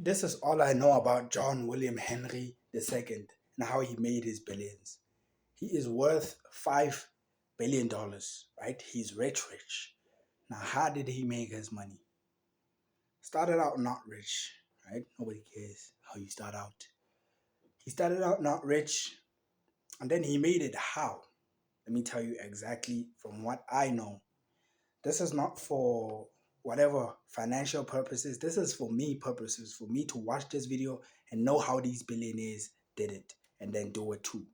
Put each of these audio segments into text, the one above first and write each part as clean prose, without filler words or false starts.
This is all I know about John William Henry II and how he made his billions. He is worth $5 billion, right? He's rich, rich. Now, how did he make his money? Started out not rich, right? Nobody cares how you start out. He started out not rich, and then he made it how? Let me tell you exactly from what I know. This is not for whatever financial purposes. This is for me purposes, for me to watch this video and know how these billionaires did it and then do it too.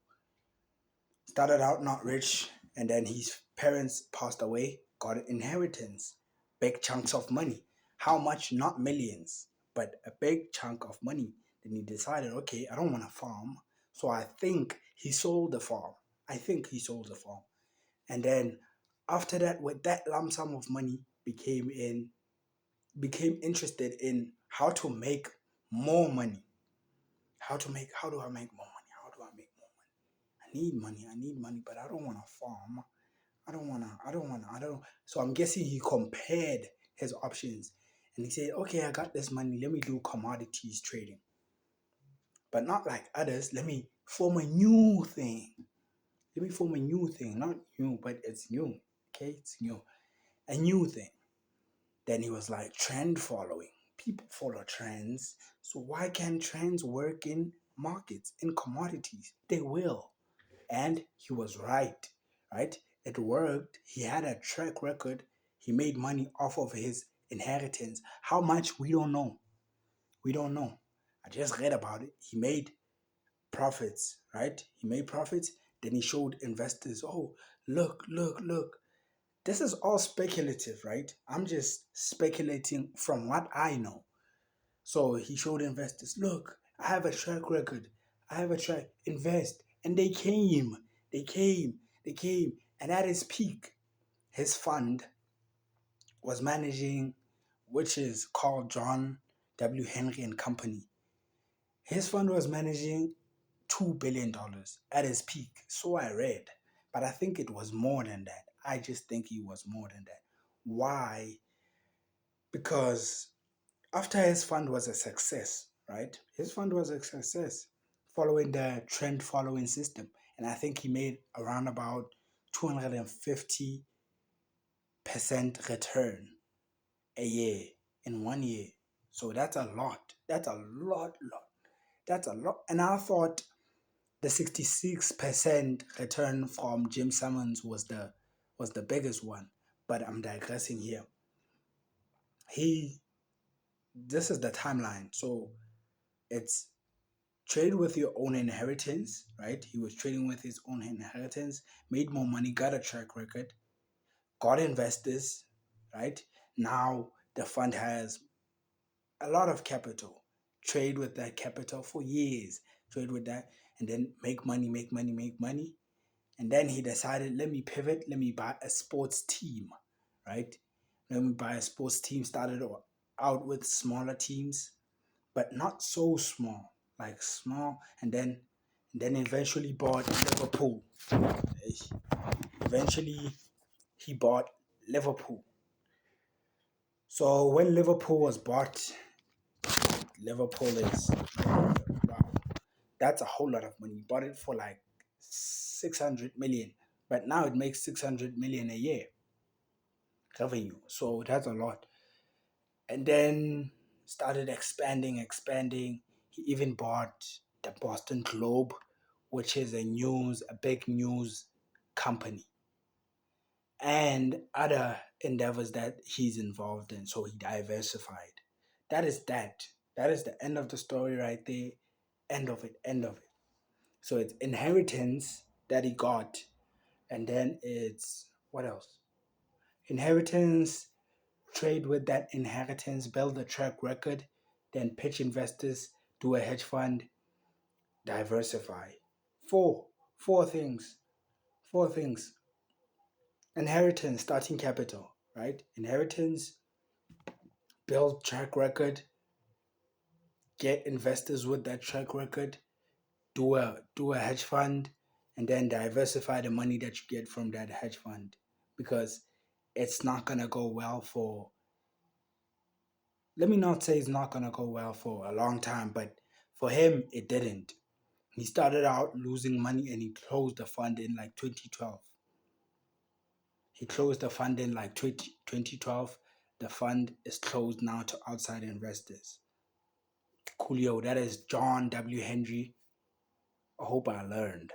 Started out not rich, and then his parents passed away, got an inheritance, big chunks of money. How much? Not millions, but a big chunk of money. Then he decided, okay, I don't want to farm. So I think he sold the farm. I think he sold the farm. And then after that, with that lump sum of money, became interested in how to make more money. How do I make more money? How do I make more money? I need money, but I don't want to farm. I don't. So I'm guessing he compared his options and he said, okay, I got this money. Let me do commodities trading, but not like others. Let me form a new thing. Let me form a new thing. Not new, but it's new. Okay, it's new. A new thing. Then he was like, trend following. People follow trends. So why can't trends work in markets, in commodities? They will. And he was right, right? It worked. He had a track record. He made money off of his inheritance. How much? We don't know. We don't know. I just read about it. He made profits, right? He made profits. Then he showed investors, oh, look, look, look. This is all speculative, right? I'm just speculating from what I know. So he showed investors, look, I have a track record. I have a track, invest. And they came, they came, they came. And at his peak, his fund was managing, which is called John W. Henry and Company. His fund was managing $2 billion at his peak. So I read. But I think it was more than that. I just think he was more than that. Why? Because after his fund was a success, right? His fund was a success following the trend following system. And I think he made around about 250% return a year in 1 year. So that's a lot. That's a lot. That's a lot. And I thought the 66% return from Jim Simmons was the biggest one. But I'm digressing here. He This is the timeline. So it's trade with your own inheritance, right? He was trading with his own inheritance, made more money, got a track record, got investors, right? Now the fund has a lot of capital. Trade with that capital for years, trade with that, and then make money, make money, make money. And then he decided, let me pivot, let me buy a sports team, right? Let me buy a sports team, started out with smaller teams, but not so small, like small, and then eventually bought Liverpool. Eventually, he bought Liverpool. So when Liverpool was bought, Liverpool is wow, that's a whole lot of money. He bought it for like 600 million, but now it makes 600 million a year revenue. So that's a lot. And then started expanding. He even bought the Boston Globe, which is a big news company, and other endeavors that he's involved in. So he diversified. That is that. That is the end of the story right there. End of it. End of it. So it's inheritance that he got, and then it's what else? Inheritance, trade with that inheritance, build a track record, then pitch investors, do a hedge fund, diversify. Four, four things, four things. Inheritance, starting capital, right? Inheritance, build track record, get investors with that track record, do a hedge fund, and then diversify the money that you get from that hedge fund because it's not gonna go well for let me not say it's not gonna go well for a long time, but for him it didn't. He started out losing money and he closed the fund in like 2012. He closed the fund in like 2012. The fund is closed now to outside investors. Coolio, that is John W. Henry. I hope I learned.